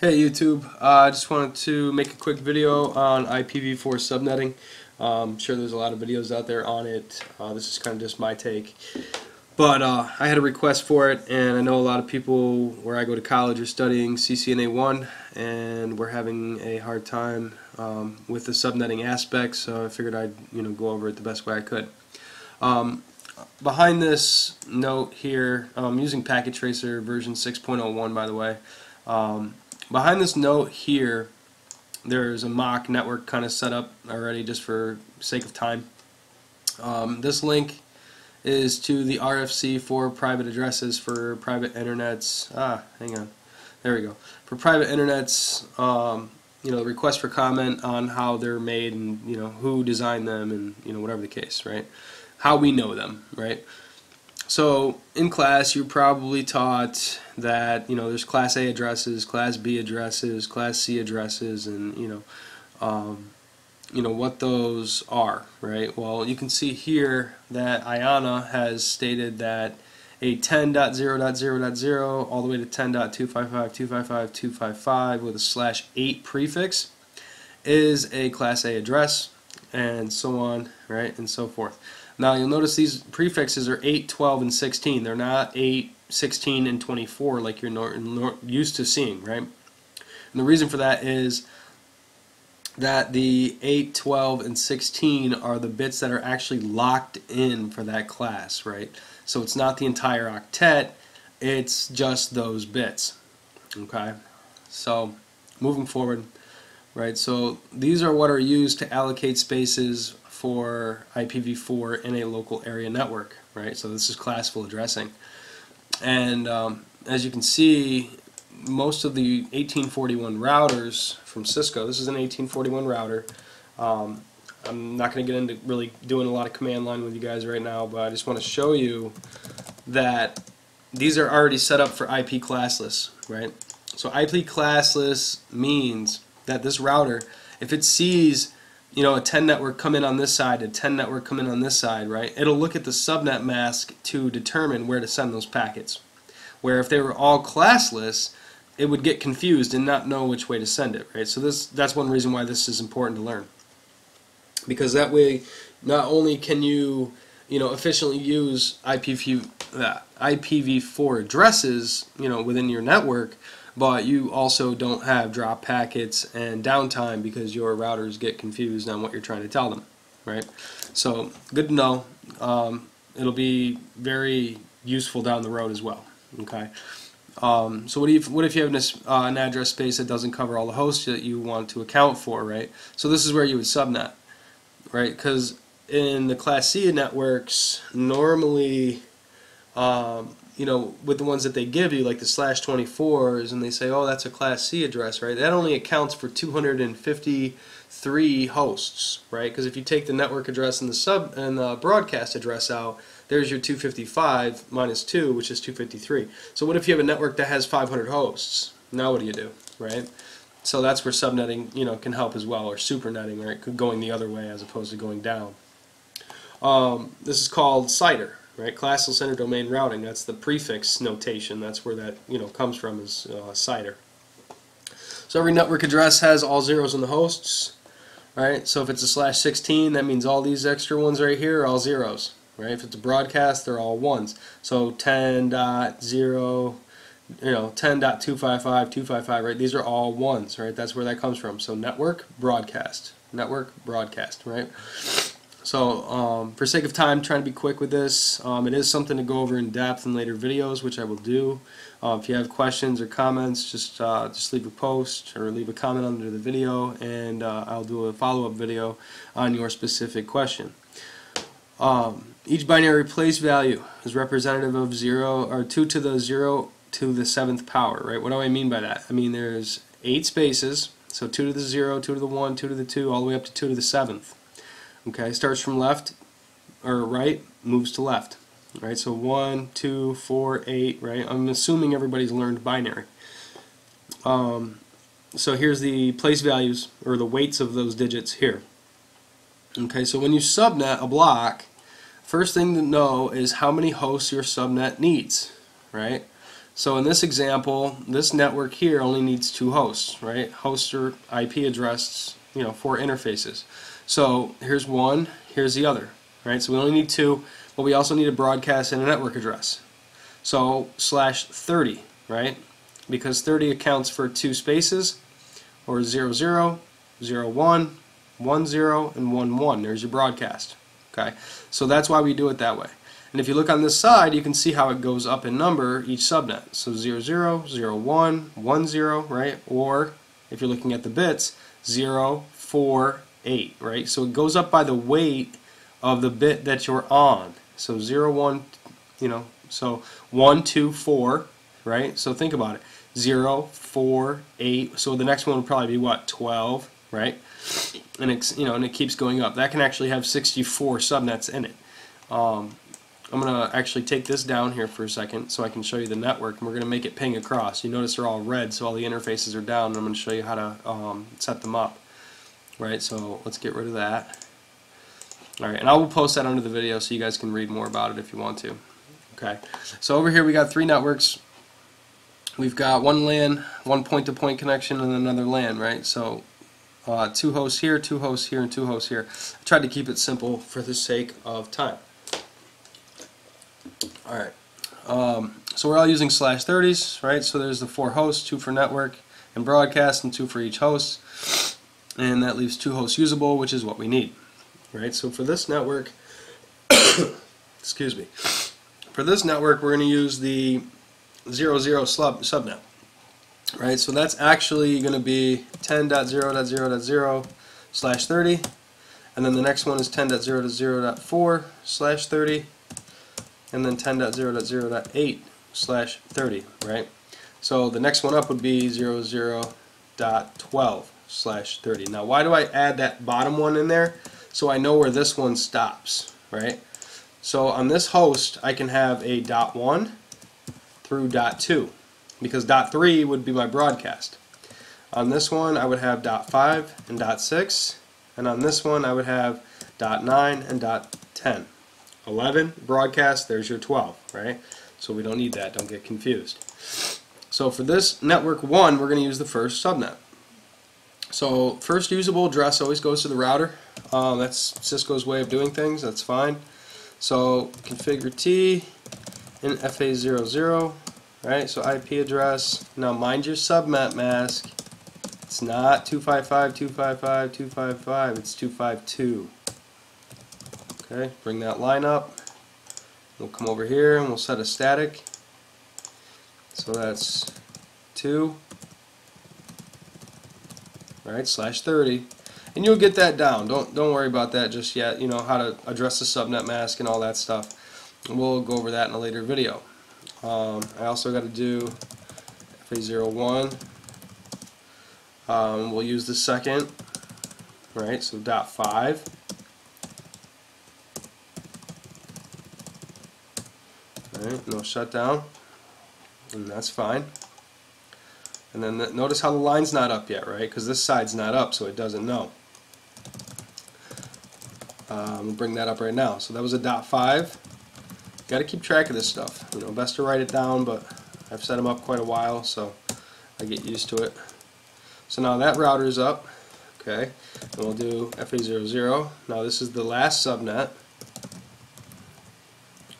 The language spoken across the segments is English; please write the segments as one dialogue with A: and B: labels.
A: Hey YouTube, I just wanted to make a quick video on IPv4 subnetting. I'm sure there's a lot of videos out there on it. This is kind of just my take. But I had a request for it, and I know a lot of people where I go to college are studying CCNA 1, and we're having a hard time with the subnetting aspects, so I figured I'd go over it the best way I could. Behind this note here, I'm using Packet Tracer version 6.01, by the way. Behind this note here, there's a mock network kind of set up already just for sake of time. This link is to the RFC for private addresses for private internets. Hang on. There we go. For private internets, the request for comment on how they're made and who designed them and whatever the case, right? How we know them, right? So in class, you're probably taught that there's Class A addresses, Class B addresses, Class C addresses, and what those are, right? Well, you can see here that IANA has stated that a 10.0.0.0 all the way to 10.255.255.255 with a /8 prefix is a Class A address, and so on, right, and so forth. Now you'll notice these prefixes are 8, 12, and 16. They're not 8, 16, and 24 like you're used to seeing, right? And the reason for that is that the 8, 12, and 16 are the bits that are actually locked in for that class, right? So it's not the entire octet, it's just those bits, okay? So moving forward, right, so these are what are used to allocate spaces for IPv4 in a local area network, right? So this is classful addressing. And as you can see, most of the 1841 routers from Cisco, this is an 1841 router. I'm not going to get into really doing a lot of command line with you guys right now, but I just want to show you that these are already set up for IP classless, right? So IP classless means that this router, if it sees a 10 network come in on this side, a 10 network come in on this side, right? It'll look at the subnet mask to determine where to send those packets. Where if they were all classless, it would get confused and not know which way to send it, right? So that's one reason why this is important to learn. Because that way, not only can you, efficiently use IPv4 addresses, within your network, but you also don't have drop packets and downtime because your routers get confused on what you're trying to tell them, right? So good to know. It'll be very useful down the road as well. Okay. So what if you have an address space that doesn't cover all the hosts that you want to account for, right? So this is where you would subnet, right? Because in the Class C networks, normally with the ones that they give you, like the /24s, and they say, oh, that's a Class C address, right? That only accounts for 253 hosts, right? Because if you take the network address and the broadcast address out, there's your 255 minus 2, which is 253. So what if you have a network that has 500 hosts? Now what do you do, right? So that's where subnetting, can help as well, or supernetting, right? Going the other way as opposed to going down. This is called CIDR. Right, classless interdomain routing. That's the prefix notation. That's where that comes from, is CIDR. So every network address has all zeros in the hosts. Right. So if it's a /16, that means all these extra ones right here are all zeros. Right. If it's a broadcast, they're all ones. So 10.0, 10.255.255. Right. These are all ones. Right. That's where that comes from. So network broadcast. Network broadcast. Right. So for sake of time, trying to be quick with this. It is something to go over in depth in later videos, which I will do. If you have questions or comments, just leave a post or leave a comment under the video, and I'll do a follow-up video on your specific question. Each binary place value is representative of 0 or 2 to the 0 to the 7th power. Right? What do I mean by that? I mean there's 8 spaces, so 2 to the 0, 2 to the 1, 2 to the 2, all the way up to 2 to the 7th. Okay, starts from left or right, moves to left. Right, so 1, 2, 4, 8. Right, I'm assuming everybody's learned binary. So here's the place values or the weights of those digits here. Okay, so when you subnet a block, first thing to know is how many hosts your subnet needs. Right, So in this example, this network here only needs 2 hosts, right? Hosts are IP address, for interfaces. So here's one, here's the other, right? So we only need 2, but we also need a broadcast and a network address. So /30, right? Because 30 accounts for 2 spaces, or 00, 01, 10, and 11. There's your broadcast. Okay, so that's why we do it that way. And if you look on this side, you can see how it goes up in number each subnet. So 00, 01, 10, right? Or if you're looking at the bits, 0, 4, 8, right? So it goes up by the weight of the bit that you're on. So 0, 1, so 1, 2, 4, right? So think about it. 0, 4, 8. So the next one would probably be what? 12, right? And it's, and it keeps going up. That can actually have 64 subnets in it. I'm going to actually take this down here for a second so I can show you the network, and we're going to make it ping across. You notice they're all red, so all the interfaces are down, and I'm going to show you how to set them up. Right, so let's get rid of that. Alright, and I will post that under the video so you guys can read more about it if you want to. Okay, so over here we got 3 networks. We've got one LAN, one point-to-point connection, and another LAN, right? So 2 hosts here, 2 hosts here, and 2 hosts here. I tried to keep it simple for the sake of time. Alright, so we're all using /30s, right? So there's the 4 hosts, 2 for network and broadcast, and 2 for each host. And that leaves 2 hosts usable, which is what we need. Right? So for this network, excuse me, for this network we're going to use the 00 subnet. Right? So that's actually going to be 10.0.0.0/30, and then the next one is 10.0.0.4/30, and then 10.0.0.8/30, right? So the next one up would be 00.12/30. Now why do I add that bottom one in there? So I know where this one stops, right? So on this host I can have a .1 through .2, because .3 would be my broadcast. On this one I would have .5 and .6, and on this one I would have .9 and .10. 11 broadcast, there's your 12, right? So we don't need that, don't get confused. So for this network 1, we're going to use the first subnet. So first usable address always goes to the router. That's Cisco's way of doing things, that's fine. So configure T in FA00, right? So IP address. Now mind your subnet mask. It's not 255.255.255, it's 252. Okay, bring that line up. We'll come over here and we'll set a static. So that's 2, right, /30, and you'll get that down. Don't worry about that just yet. You know how to address the subnet mask and all that stuff. We'll go over that in a later video. I also got to do FA01. We'll use the second, right? So .5. Alright, no shutdown, and that's fine. And then notice how the line's not up yet, right? Because this side's not up, so it doesn't know. We'll bring that up right now. So that was a .5. Got to keep track of this stuff. You know, best to write it down, but I've set them up quite a while, so I get used to it. So now that router's up, okay, and we'll do FA00. Now this is the last subnet.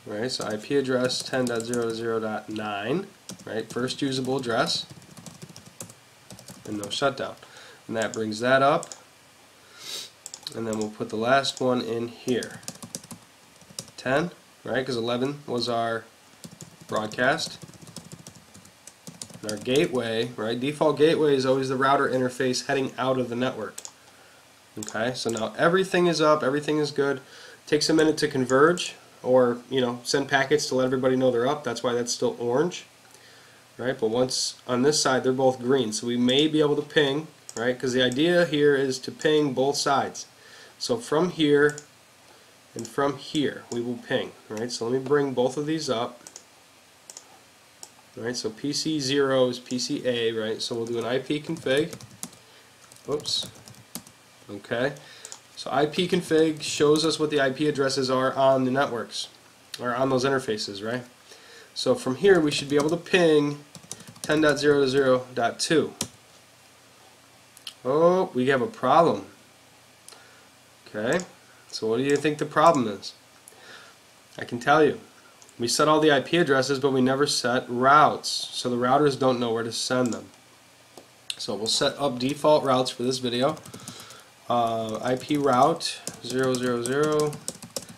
A: Right, so IP address 10.0.0.9, right, first usable address, and no shutdown. And that brings that up, and then we'll put the last one in here. 10, right, because 11 was our broadcast. And our gateway, right, default gateway is always the router interface heading out of the network. Okay, so now everything is up, everything is good. Takes a minute to converge, or send packets to let everybody know they're up. That's why that's still orange, right? But once on this side they're both green, so we may be able to ping, right? Because the idea here is to ping both sides. So from here and from here we will ping, right? So let me bring both of these up. Right, so PC0 is PCA, right? So we'll do an IP config. Whoops. Okay. So IP config shows us what the IP addresses are on the networks, or on those interfaces, right? So from here we should be able to ping 10.0.0.2. Oh, we have a problem. Okay, so what do you think the problem is? I can tell you. We set all the IP addresses, but we never set routes. So the routers don't know where to send them. So we'll set up default routes for this video. IP route 000.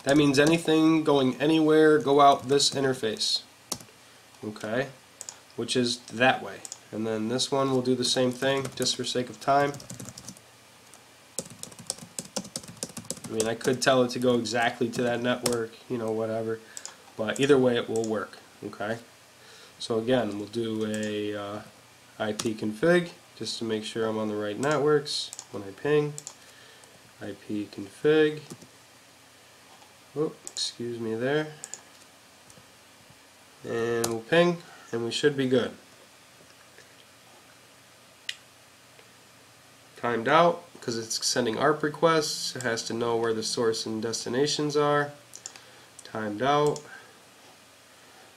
A: That means anything going anywhere, go out this interface. Okay, which is that way. And then this one will do the same thing, just for sake of time. I mean, I could tell it to go exactly to that network, you know, whatever. But either way, it will work. Okay. So again, we'll do a IP config just to make sure I'm on the right networks when I ping. IP config. Oh, excuse me there. And we'll ping, and we should be good. Timed out because it's sending ARP requests. It has to know where the source and destinations are. Timed out.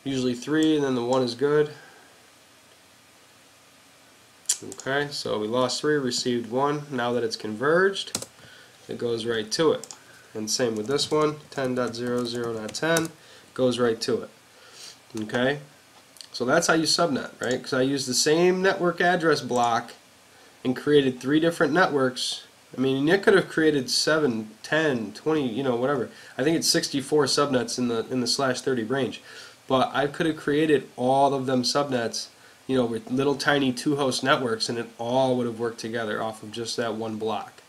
A: Usually 3, and then the 1 is good. Okay, so we lost 3, received 1. Now that it's converged, it goes right to it. And same with this one, 10.0.0.10 goes right to it. Okay, so that's how you subnet, right? Because I used the same network address block and created 3 different networks. I mean, it could have created 7, 10, 20, you know, whatever. I think it's 64 subnets in the /30 range. But I could have created all of them subnets, you know, with little tiny 2-host networks, and it all would have worked together off of just that one block.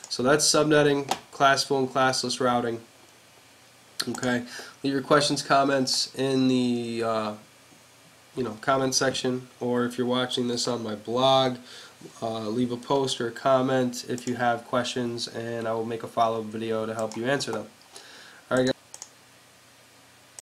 A: So that's subnetting, classful and classless routing. Okay, leave your questions, comments in the comment section, or if you're watching this on my blog, leave a post or a comment if you have questions, and I will make a follow-up video to help you answer them.